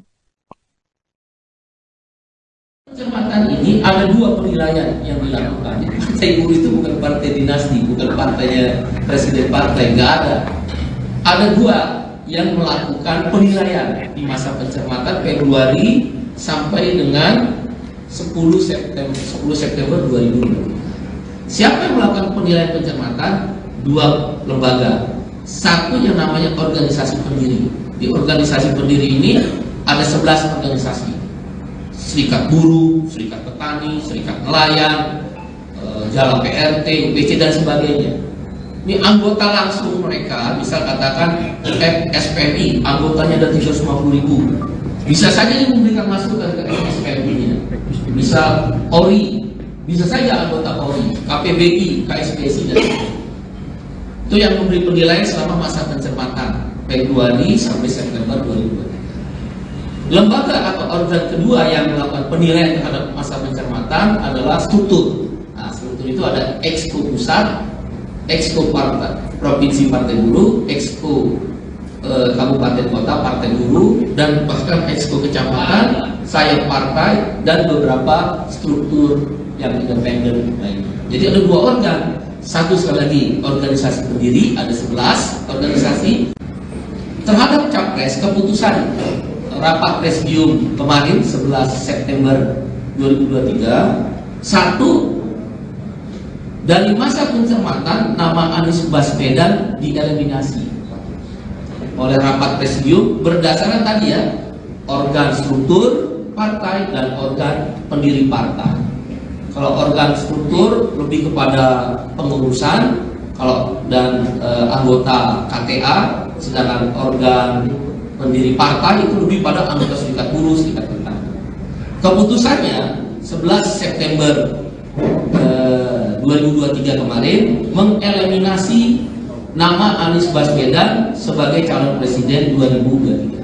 Pencermatan ini ada 2 penilaian yang dilakukan. Partai Buruh itu bukan partai dinasti, bukan partainya presiden partai, nggak ada. Ada 2 yang melakukan penilaian di masa pencermatan Februari sampai dengan 10 September 2020. Siapa yang melakukan penilaian pencermatan? 2 lembaga. Satu yang namanya organisasi pendiri. Di organisasi pendiri ini ada 11 organisasi. Serikat Buruh, Serikat Petani, Serikat Nelayan, Jalan PRT, UPC dan sebagainya. Ini anggota langsung mereka, bisa katakan SPMI, anggotanya ada 350.000. Bisa saja dia memberikan masukan ke SPMI-nya. Bisa ORI, bisa saja anggota ORI, KPBI, KSPSI dan sebagainya. Itu yang memberi penilaian selama masa pencermatan Februari sampai September 2023. Lembaga atau organ kedua yang melakukan penilaian terhadap masa pencermatan adalah struktur. Nah, struktur itu ada Exco Pusat, Exco Partai, Provinsi Partai Buruh, Exco Kabupaten Kota Partai Buruh, dan bahkan Exco Kecamatan, sayap partai, dan beberapa struktur yang independen lainnya. Jadi ada 2 organ. Satu sekali lagi organisasi pendiri, ada 11 organisasi. Terhadap capres, keputusan rapat presidium kemarin 11 September 2023, 1, dari masa pencermatan nama Anies Baswedan dieliminasi oleh rapat presidium berdasarkan tadi ya, organ struktur partai dan organ pendiri partai. Kalau organ struktur lebih kepada pengurusan, kalau dan anggota KTA, sedangkan organ pendiri partai itu lebih pada anggota Serikat Buruh, Serikat Petani. Keputusannya 11 September 2023 kemarin mengeliminasi nama Anies Baswedan sebagai calon presiden 2023.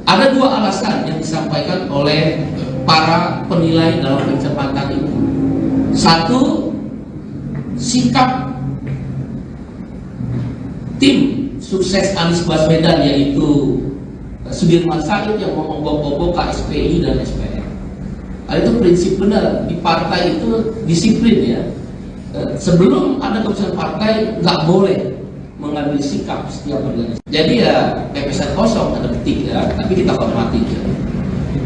Ada 2 alasan yang disampaikan oleh para penilai dalam pencermatan itu. 1, sikap tim sukses Anies Baswedan yaitu Sudirman Said yang mengombak-ombak KSPI dan SPR. Itu prinsip benar di partai itu disiplin ya. Sebelum ada keputusan partai nggak boleh mengambil sikap setiap organisasi. Jadi ya PPSN kosong ada petik ya, tapi kita hormati ya.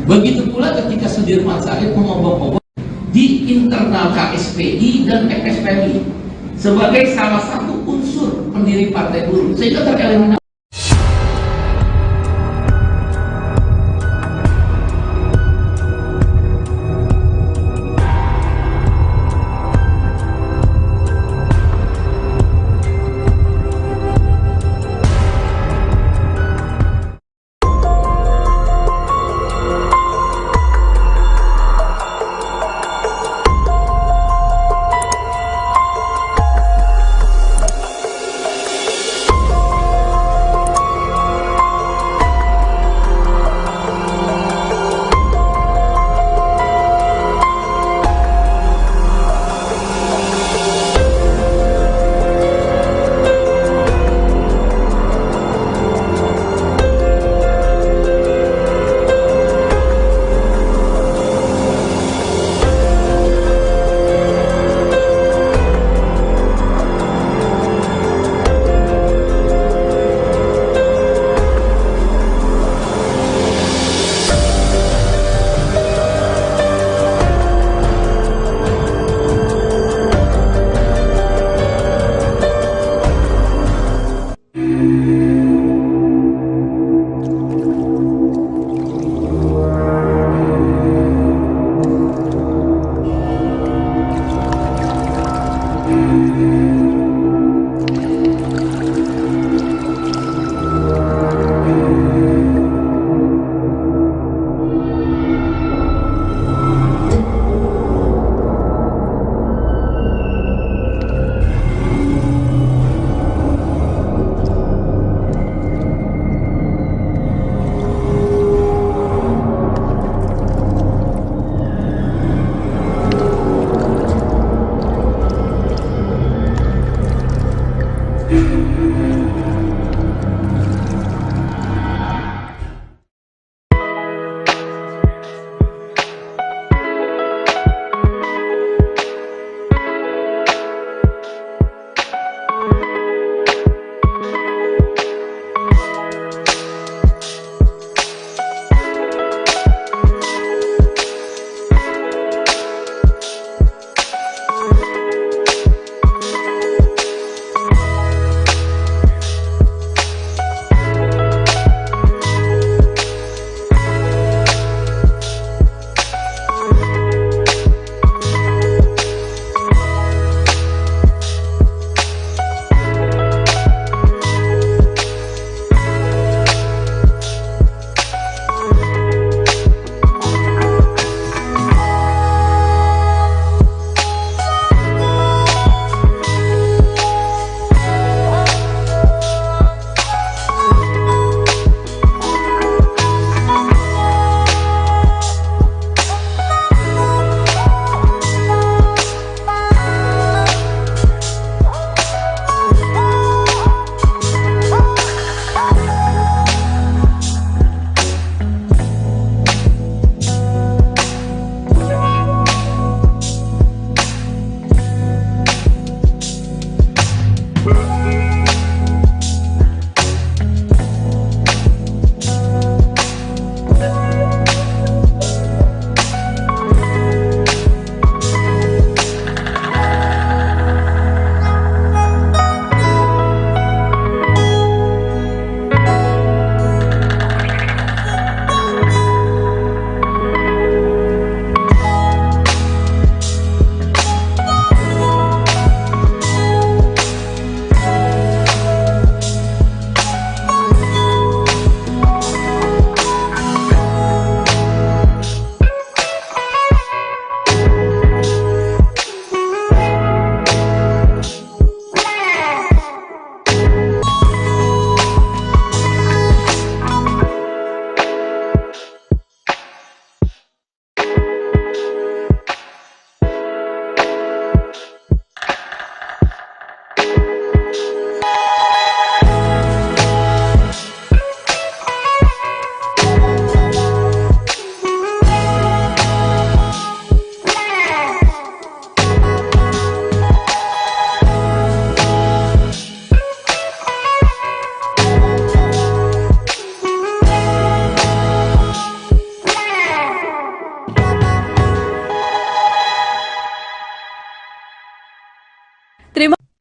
Begitu pula ketika Sudirman Said mengombak-ombak di internal KSPI dan FSPI sebagai salah satu unsur pendiri Partai Buruh sehingga tereliminasi.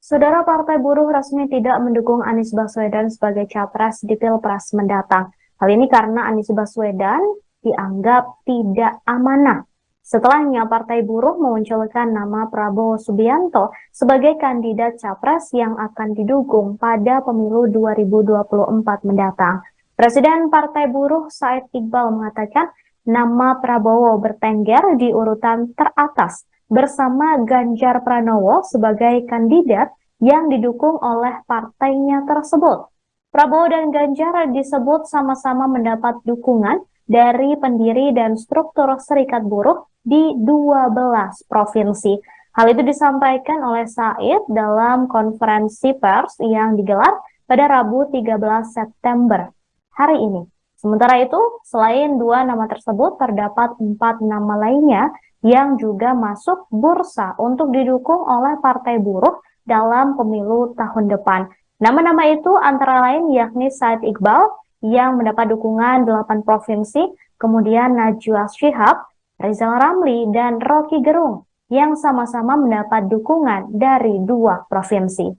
Saudara, Partai Buruh resmi tidak mendukung Anies Baswedan sebagai capres di Pilpres mendatang. Hal ini karena Anies Baswedan dianggap tidak amanah. Setelahnya, Partai Buruh memunculkan nama Prabowo Subianto sebagai kandidat capres yang akan didukung pada pemilu 2024 mendatang. Presiden Partai Buruh Said Iqbal mengatakan nama Prabowo bertengger di urutan teratas bersama Ganjar Pranowo sebagai kandidat yang didukung oleh partainya tersebut. Prabowo dan Ganjar disebut sama-sama mendapat dukungan dari pendiri dan struktur Serikat Buruh di 12 provinsi. Hal itu disampaikan oleh Said dalam konferensi pers yang digelar pada Rabu 13 September hari ini. Sementara itu, selain 2 nama tersebut, terdapat 4 nama lainnya yang juga masuk bursa untuk didukung oleh Partai Buruh dalam pemilu tahun depan. Nama-nama itu antara lain yakni Said Iqbal yang mendapat dukungan 8 provinsi, kemudian Najwa Shihab, Rizal Ramli, dan Rocky Gerung yang sama-sama mendapat dukungan dari 2 provinsi.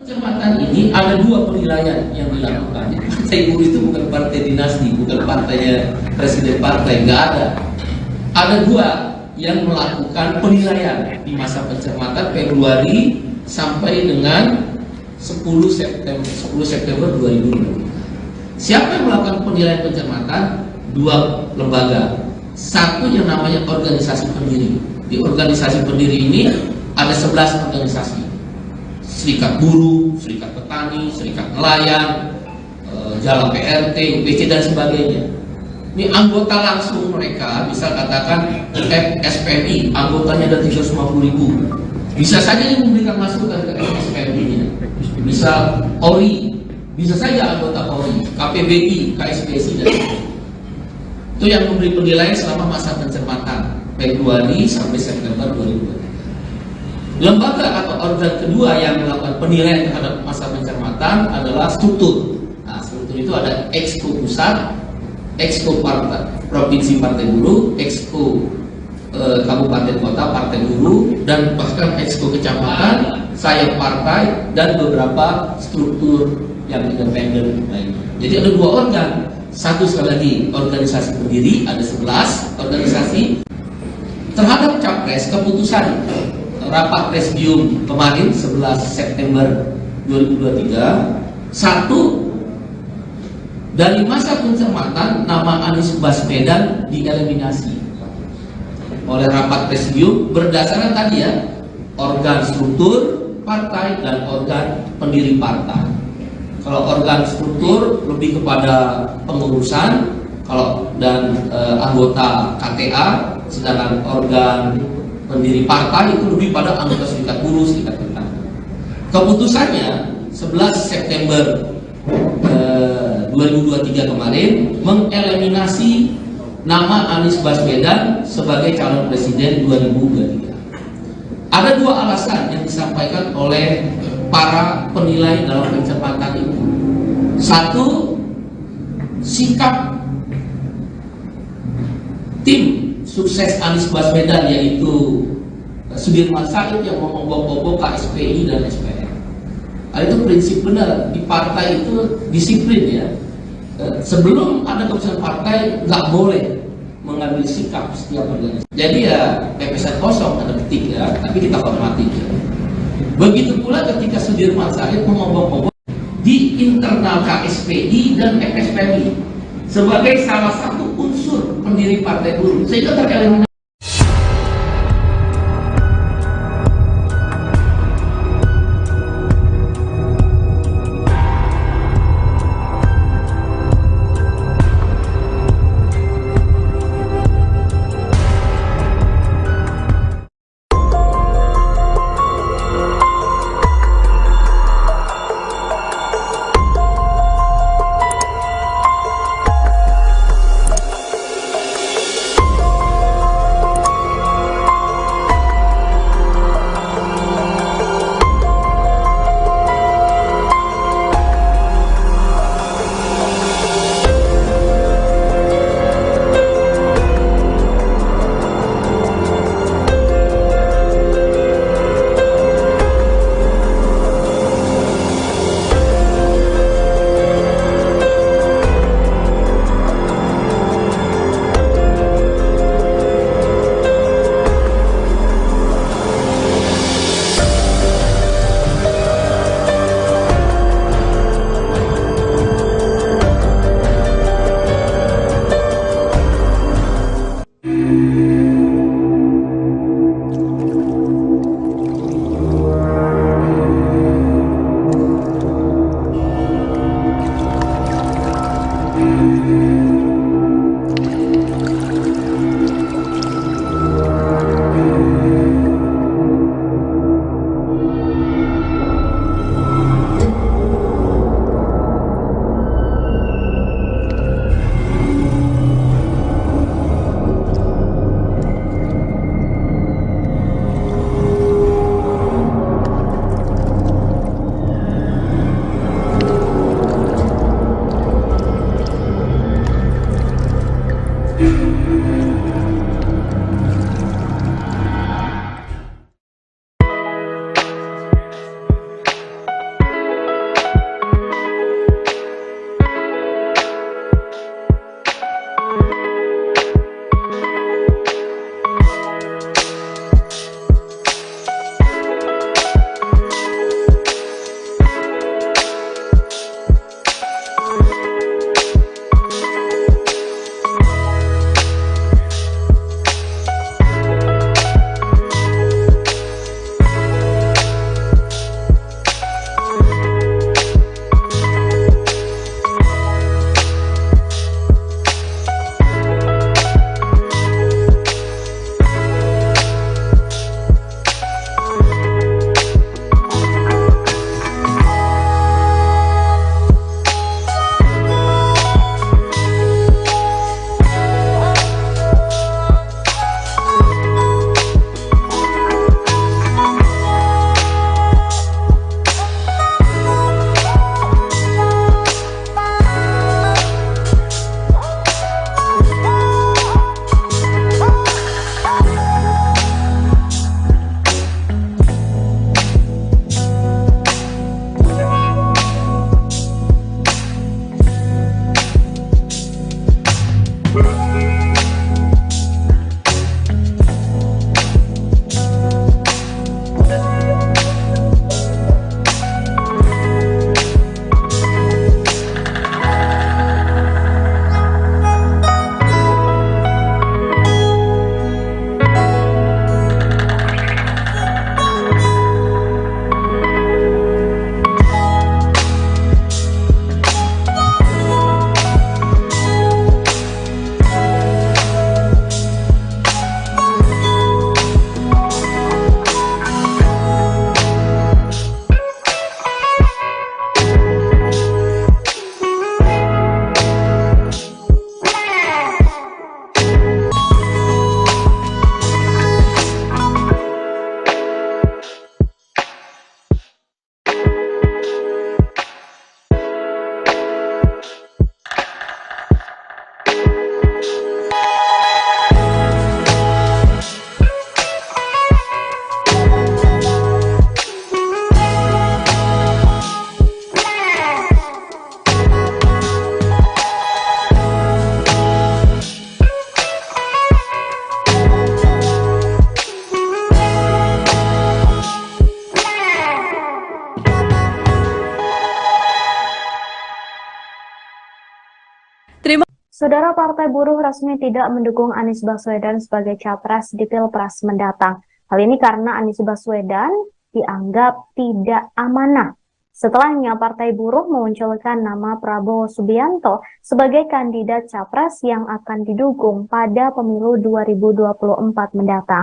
Kesempatan ini ada 2 penilaian yang dilakukan. Partai Buruh itu bukan partai dinasti, bukan partainya presiden partai, nggak ada. Ada 2 yang melakukan penilaian di masa pencermatan Februari sampai dengan 10 September 2020. Siapa yang melakukan penilaian pencermatan? 2 lembaga. Satu yang namanya organisasi pendiri. Di organisasi pendiri ini ada 11 organisasi. Serikat Buruh, Serikat Petani, Serikat Nelayan, Jalan PRT, UPC dan sebagainya. Ini anggota langsung mereka, bisa katakan SPMI, anggotanya ada 350.000. Bisa saja yang memberikan masukan ke SPMI-nya. Bisa ORI, bisa saja anggota ORI, KPBI, KSPSI dan sebagainya. Itu yang memberi penilaian selama masa pencermatan Februari sampai September 2020. Lembaga atau organ kedua yang melakukan penilaian terhadap masa pencermatan adalah struktur. Nah, struktur itu ada Exco Pusat, Exco Partai Provinsi Partai Buruh, Exco Kabupaten Kota Partai Buruh, dan bahkan Exco Kecamatan, sayap partai, dan beberapa struktur yang independen lainnya. Jadi ada 2 organ. Satu sekali lagi organisasi pendiri, ada 11 organisasi. Terhadap capres, keputusan rapat presidium kemarin 11 September 2023, 1 dari masa pencermatan nama Anies Baswedan dieliminasi oleh rapat presidium berdasarkan tadi ya, organ struktur partai dan organ pendiri partai. Kalau organ struktur lebih kepada pengurusan, dan anggota KTA, sedangkan organ pendiri partai itu lebih pada anggota Serikat Buruh, Serikat Petani. Keputusannya 11 September 2023 kemarin mengeliminasi nama Anies Baswedan sebagai calon presiden 2023. Ada 2 alasan yang disampaikan oleh para penilai dalam pencermatan itu. 1, sikap tim sukses Anies Baswedan yaitu Sudirman Said yang mengobok-obok KSPI dan SPM. Itu prinsip benar di partai itu disiplin ya. Sebelum ada keputusan partai nggak boleh mengambil sikap setiap organisasi. Jadi ya PPS kosong ada ketik ya, tapi kita hormati. Ya. Begitu pula ketika Sudirman Said mengobok-obok di internal KSPI dan FSPI sebagai salah satu unsur pendiri Partai Buruh, sehingga tereliminasi. Saudara, Partai Buruh resmi tidak mendukung Anies Baswedan sebagai capres di Pilpres mendatang. Hal ini karena Anies Baswedan dianggap tidak amanah. Setelahnya, Partai Buruh memunculkan nama Prabowo Subianto sebagai kandidat capres yang akan didukung pada pemilu 2024 mendatang.